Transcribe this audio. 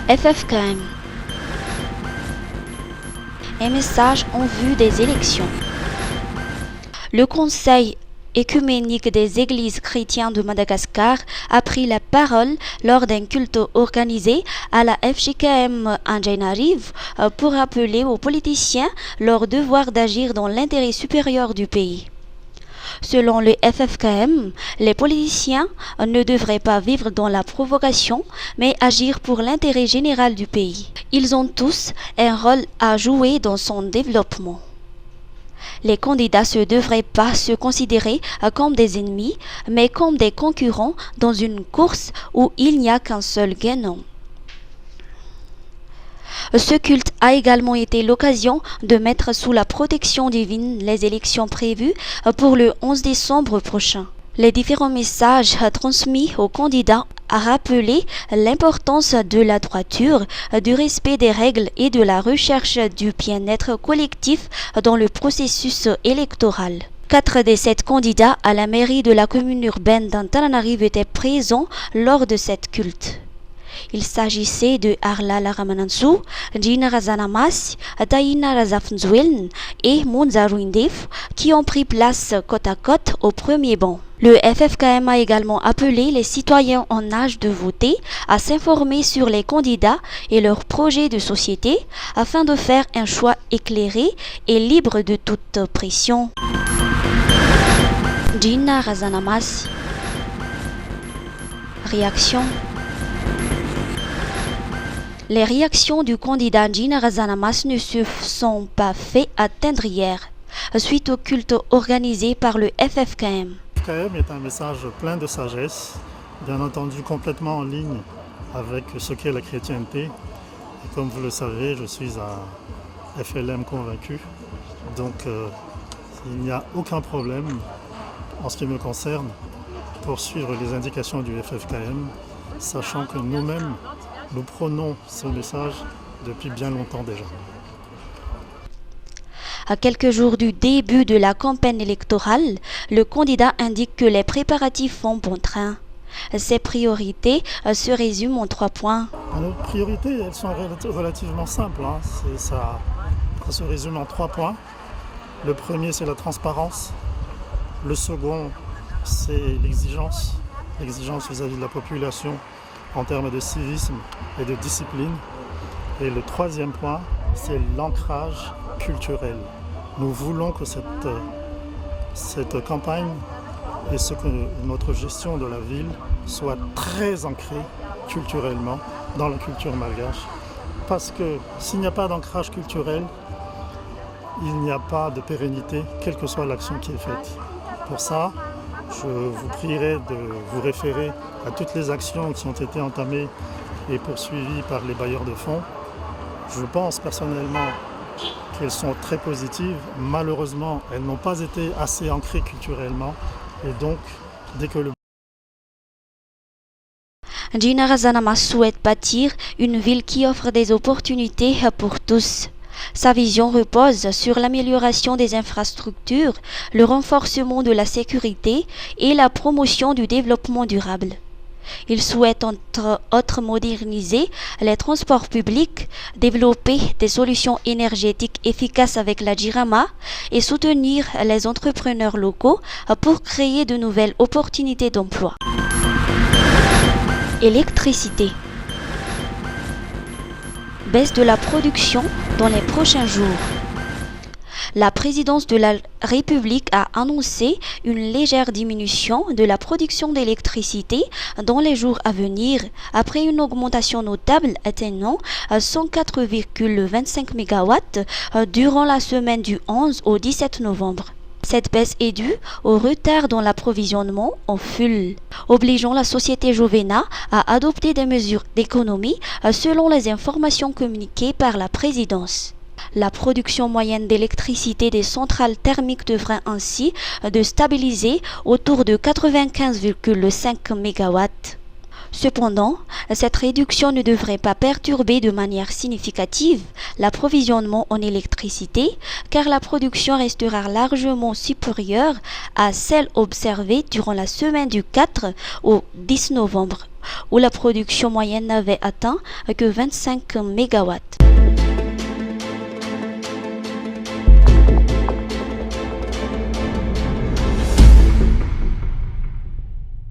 FFKM. Un message en vue des élections. Le Conseil écuménique des églises chrétiennes de Madagascar a pris la parole lors d'un culte organisé à la FJKM Anjanarivo pour rappeler aux politiciens leur devoir d'agir dans l'intérêt supérieur du pays. Selon le FFKM, les politiciens ne devraient pas vivre dans la provocation, mais agir pour l'intérêt général du pays. Ils ont tous un rôle à jouer dans son développement. Les candidats ne devraient pas se considérer comme des ennemis, mais comme des concurrents dans une course où il n'y a qu'un seul gagnant. Ce culte a également été l'occasion de mettre sous la protection divine les élections prévues pour le 11 décembre prochain. Les différents messages transmis aux candidats a rappelé l'importance de la droiture, du respect des règles et de la recherche du bien-être collectif dans le processus électoral. 4 des 7 candidats à la mairie de la commune urbaine d'Antananarivo étaient présents lors de cette culte. Il s'agissait de Arla Laramanansu, Gina Razanamas, Taina Razafnzueln et Monza Ruindef qui ont pris place côte à côte au premier banc. Le FFKM a également appelé les citoyens en âge de voter à s'informer sur les candidats et leurs projets de société afin de faire un choix éclairé et libre de toute pression. Gina Razanamas. Réaction. Les réactions du candidat Gina Razanamas ne se sont pas fait attendre hier, suite au culte organisé par le FFKM. Le FFKM est un message plein de sagesse, bien entendu complètement en ligne avec ce qu'est la chrétienté. Et comme vous le savez, je suis un FLM convaincu, donc il n'y a aucun problème en ce qui me concerne pour suivre les indications du FFKM, sachant que nous-mêmes, nous prônons ce message depuis bien longtemps déjà. À quelques jours du début de la campagne électorale, le candidat indique que les préparatifs font bon train. Ses priorités se résument en 3 points. Nos priorités, elles sont relativement simples. Ça se résume en 3 points. Le premier, c'est la transparence. Le second, c'est l'exigence vis-à-vis de la population en termes de civisme et de discipline. Et le troisième point, c'est l'ancrage culturel. Nous voulons que cette campagne et notre gestion de la ville soit très ancrée culturellement dans la culture malgache. Parce que s'il n'y a pas d'ancrage culturel, il n'y a pas de pérennité, quelle que soit l'action qui est faite. Pour ça, je vous prierai de vous référer à toutes les actions qui ont été entamées et poursuivies par les bailleurs de fonds. Je pense personnellement qu'elles sont très positives. Malheureusement, elles n'ont pas été assez ancrées culturellement. Et donc, dès que le Gina Razanamas souhaite bâtir une ville qui offre des opportunités pour tous. Sa vision repose sur l'amélioration des infrastructures, le renforcement de la sécurité et la promotion du développement durable. Il souhaite entre autres moderniser les transports publics, développer des solutions énergétiques efficaces avec la Jirama et soutenir les entrepreneurs locaux pour créer de nouvelles opportunités d'emploi. Électricité. Baisse de la production dans les prochains jours. La présidence de la République a annoncé une légère diminution de la production d'électricité dans les jours à venir, après une augmentation notable atteignant 104,25 MW durant la semaine du 11 au 17 novembre. Cette baisse est due au retard dans l'approvisionnement en fioul, obligeant la société Jovena à adopter des mesures d'économie selon les informations communiquées par la présidence. La production moyenne d'électricité des centrales thermiques devrait ainsi de stabiliser autour de 95,5 MW. Cependant, cette réduction ne devrait pas perturber de manière significative l'approvisionnement en électricité, car la production restera largement supérieure à celle observée durant la semaine du 4 au 10 novembre, où la production moyenne n'avait atteint que 25 mégawatts.